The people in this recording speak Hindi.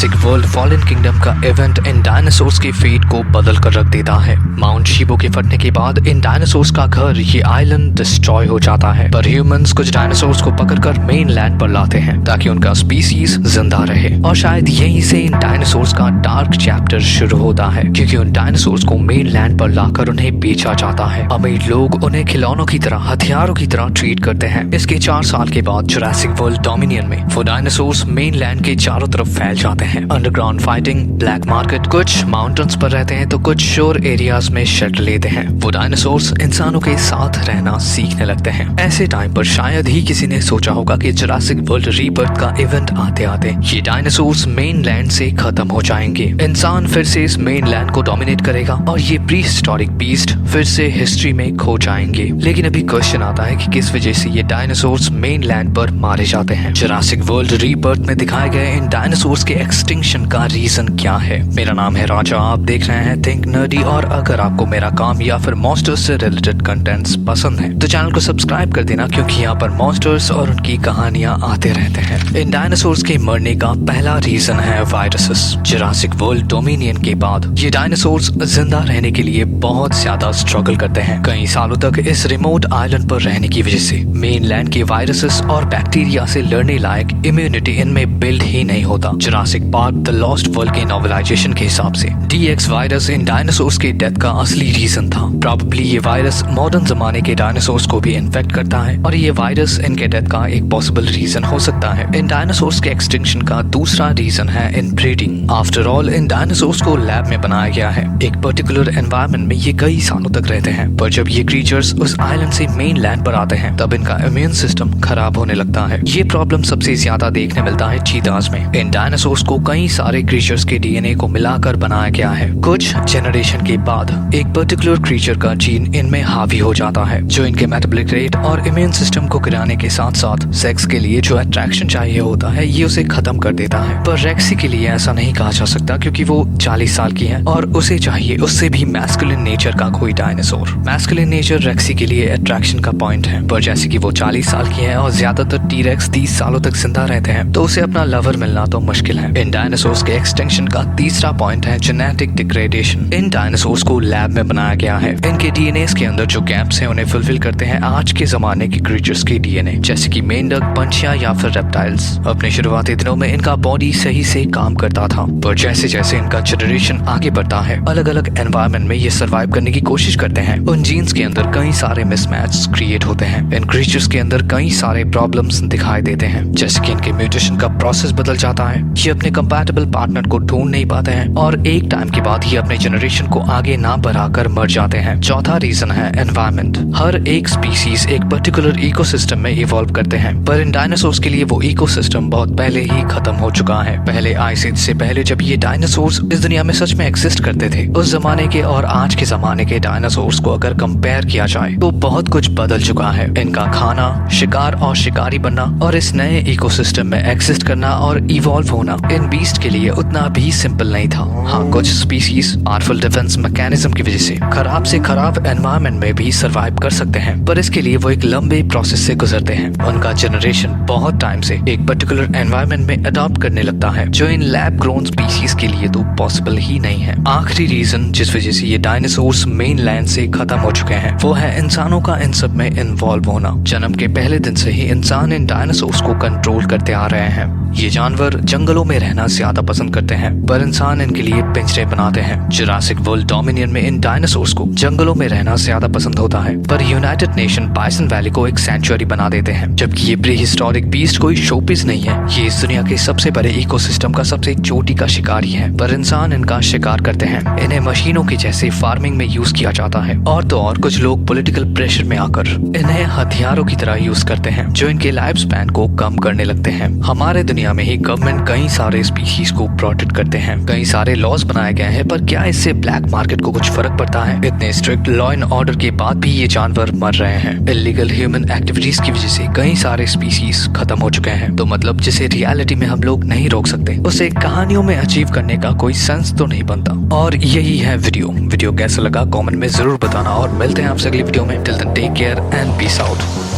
जुरासिक वर्ल्ड फॉलन किंगडम का इवेंट इन डायनासोर्स के फेट को बदल कर रख देता है। माउंट शीबो के फटने के बाद इन डायनासोर्स का घर ये आइलैंड डिस्ट्रॉय हो जाता है, पर ह्यूमंस कुछ डायनासोर्स को पकड़कर मेन लैंड पर लाते हैं ताकि उनका स्पीसीज जिंदा रहे। और शायद यहीं से इन डायनासोर्स का डार्क चैप्टर शुरू होता है, क्योंकि उन डायनासोर्स को मेन लैंड पर लाकर उन्हें बेचा जाता है। अमीर लोग उन्हें खिलौनों की तरह, हथियारों की तरह ट्रीट करते हैं। इसके 4 साल के बाद जुरासिक वर्ल्ड डोमिनियन में वो डायनासोर्स मेन लैंड के चारों तरफ फैल जाते हैं। अंडरग्राउंड फाइटिंग, ब्लैक मार्केट, कुछ माउंटेन्स पर रहते हैं तो कुछ शोर एरियाज में शेल्टर लेते हैं। वो डायनासोर्स इंसानों के साथ रहना सीखने लगते हैं। ऐसे टाइम पर शायद ही किसी ने सोचा होगा कि जुरासिक वर्ल्ड रीबर्थ का इवेंट आते आते ये डायनासोर्स मेन लैंड से खत्म हो जाएंगे। इंसान फिर से इस मेन लैंड को डोमिनेट करेगा और ये प्री हिस्टोरिक बीस्ट फिर से हिस्ट्री में खो जाएंगे। लेकिन अभी क्वेश्चन आता है कि किस वजह से ये डायनासोर्स मेन लैंड पर मारे जाते हैं। जुरासिक वर्ल्ड रीबर्थ में दिखाए गए इन डायनासोर्स के एक्सटिंक्शन का रीजन क्या है? मेरा नाम है राजा, आप देख रहे हैं थिंक नर्डी, और अगर आपको मेरा काम या फिर मॉन्स्टर्स से रिलेटेड कंटेंट्स पसंद है तो चैनल को सब्सक्राइब कर देना, क्योंकि यहाँ पर मॉन्स्टर्स और उनकी कहानियां आते रहते हैं। इन डायनासोर्स के मरने का पहला रीजन है वायरसेस। जुरासिक वर्ल्ड डोमिनियन के बाद ये डायनासोर्स जिंदा रहने के लिए बहुत ज्यादा स्ट्रगल करते हैं। कई सालों तक इस रिमोट आइलैंड पर रहने की वजह से मेन लैंड के वायरसेस और बैक्टीरिया से लड़ने लायक इम्यूनिटी इनमें बिल्ड ही नहीं होता। Jurassic park the lost world के नॉवेलाइजेशन के हिसाब से DX वायरस इन डायनासोर्स के डेथ का असली रीजन था। प्रॉबेबली ये वायरस मॉडर्न जमाने के डायनासोर्स को भी इन्फेक्ट करता है और ये वायरस इनके डेथ का एक पॉसिबल रीजन हो सकता है। इन डायनासोर्स के एक्सटिंक्शन का दूसरा रीजन है इन breeding. After all in dinosaurs को लैब में बनाया गया है। एक पर्टिकुलर एनवायरनमेंट में ये कई सालों तक रहते हैं, पर जब ये क्रीचर्स उस आइलैंड से मेन लैंड पर आते हैं तब इनका इम्यून सिस्टम खराब होने लगता है। ये प्रॉब्लम सबसे ज्यादा देखने मिलता है चीताज में। इन डायनासोर्स को कई सारे क्रीचर्स के DNA को मिलाकर बनाया गया है। कुछ जनरेशन के बाद एक पर्टिकुलर क्रीचर का जीन इनमें हावी हो जाता है, जो इनके मेटाबॉलिक रेट और इम्यून सिस्टम को गिराने के साथ साथ सेक्स के लिए जो अट्रैक्शन चाहिए होता है ये उसे खत्म कर देता है। पर रेक्सी के लिए ऐसा नहीं कहा जा सकता, क्योंकि वो 40 साल की है और उसे चाहिए उससे भी मैस्कुलिन नेचर का कोई डायनासोर। मैस्कुलिन नेचर रेक्सी के लिए अट्रैक्शन का पॉइंट है, पर जैसे कि वो 40 साल की है और ज्यादातर टीरेक्स 30 सालों तक जिंदा रहते हैं तो उसे अपना लवर मिलना तो मुश्किल है। इन डायनासोर्स के एक्सटेंशन का तीसरा पॉइंट है जेनेटिक डिग्रेडेशन। इन डायनासोर्स को लैब में बनाया गया है। इनके DNA के अंदर जो गैप्स हैं उन्हें फुलफिल करते हैं आज के जमाने के क्रीचर्स के DNA, जैसे कि मेंढक, पंछियां या फिर रेप्टाइल्स। अपने शुरुआती दिनों में इनका बॉडी सही से काम करता था, पर जैसे जैसे इनका जनरेशन आगे बढ़ता है अलग अलग एनवायरनमेंट में ये सर्वाइव करने की कोशिश करते हैं। उन जीन्स के अंदर कई सारे मिसमैच क्रिएट होते हैं। इन क्रीचर्स के अंदर कई सारे प्रॉब्लम्स दिखाई देते हैं, जैसे कि इनके म्यूटेशन का प्रोसेस बदल जाता है, ये अपने कंपैटिबल पार्टनर को ढूंढ नहीं पाते हैं और एक टाइम के बाद ये अपने जनरेशन को आगे ना बढ़ाकर मर जाते हैं। चौथा रीजन है एनवायरनमेंट। हर एक स्पीसीज एक पर्टिकुलर इकोसिस्टम में इवॉल्व करते हैं, पर इन डायनासोर्स के लिए वो इकोसिस्टम बहुत पहले ही खत्म हो चुका है। पहले आइस एज से पहले जब ये डायनासोर्स इस दुनिया में सच में एग्जिस्ट करते थे, उस जमाने के और आज के जमाने के डायनासोर्स को अगर कंपेयर किया जाए तो बहुत कुछ बदल चुका है। इनका खाना, शिकार और शिकारी बनना और इस नए इकोसिस्टम में एग्जिस्ट करना और इवॉल्व होना इन बीस्ट के लिए उतना भी सिंपल नहीं था। हाँ, कुछ स्पीसीज पावरफुल डिफेंस मैकेनिज्म की वजह से खराब एनवायरनमेंट में भी सर्वाइव कर सकते हैं, पर इसके लिए वो एक लंबे प्रोसेस से गुजरते हैं। उनका जनरेशन बहुत टाइम से एक पर्टिकुलर एनवायरनमेंट में अडॉप्ट करने लगता है, जो इन लैब ग्रोन स्पीसीज के लिए तो पॉसिबल ही नहीं है। आखिरी रीजन जिस वजह से ये डायनासोर्स मेन लैंड से खत्म हो चुके हैं वो है इंसानों का इन सब में इन्वॉल्व होना। जन्म के पहले दिन से ही इंसान इन डायनासोर्स को कंट्रोल करते आ रहे हैं। ये जानवर जंगलों में रहना ज्यादा पसंद करते हैं, पर इंसान इनके लिए पिंजरे बनाते हैं। जुरासिक वर्ल्ड डोमिनियन में इन डायनासोर्स को जंगलों में रहना ज्यादा पसंद होता है, पर यूनाइटेड नेशन बाइसन वैली को एक सेंचुरी बना देते हैं। जबकि ये प्री हिस्टोरिक बीस्ट कोई शोपीस नहीं है, ये इस दुनिया के सबसे बड़े इकोसिस्टम का सबसे चोटी का शिकारी है, पर इंसान इनका शिकार करते हैं। इन्हें मशीनों के जैसे फार्मिंग में यूज किया जाता है, और तो और कुछ लोग पॉलिटिकल प्रेशर में आकर इन्हें हथियारों की तरह यूज करते हैं, जो इनके लाइफ स्पैन को कम करने लगते हैं। हमारे दुनिया में ही गवर्नमेंट कई सारे स्पीशीज को प्रोटेक्ट करते हैं, कई सारे लॉज बनाए गए हैं, पर क्या इससे ब्लैक मार्केट को कुछ फर्क पड़ता है? इतने स्ट्रिक्ट लॉ एंड ऑर्डर के बाद भी ये जानवर मर रहे हैं। इलीगल ह्यूमन एक्टिविटीज की वजह से कई सारे स्पीशीज खत्म हो चुके हैं, तो मतलब जिसे रियलिटी में हम लोग नहीं रोक सकते उसे कहानियों में अचीव करने का कोई सेंस तो नहीं बनता। और यही है वीडियो कैसा लगा कमेंट में जरूर बताना, और मिलते हैं आपसे अगली वीडियो में। Till then take care and peace out.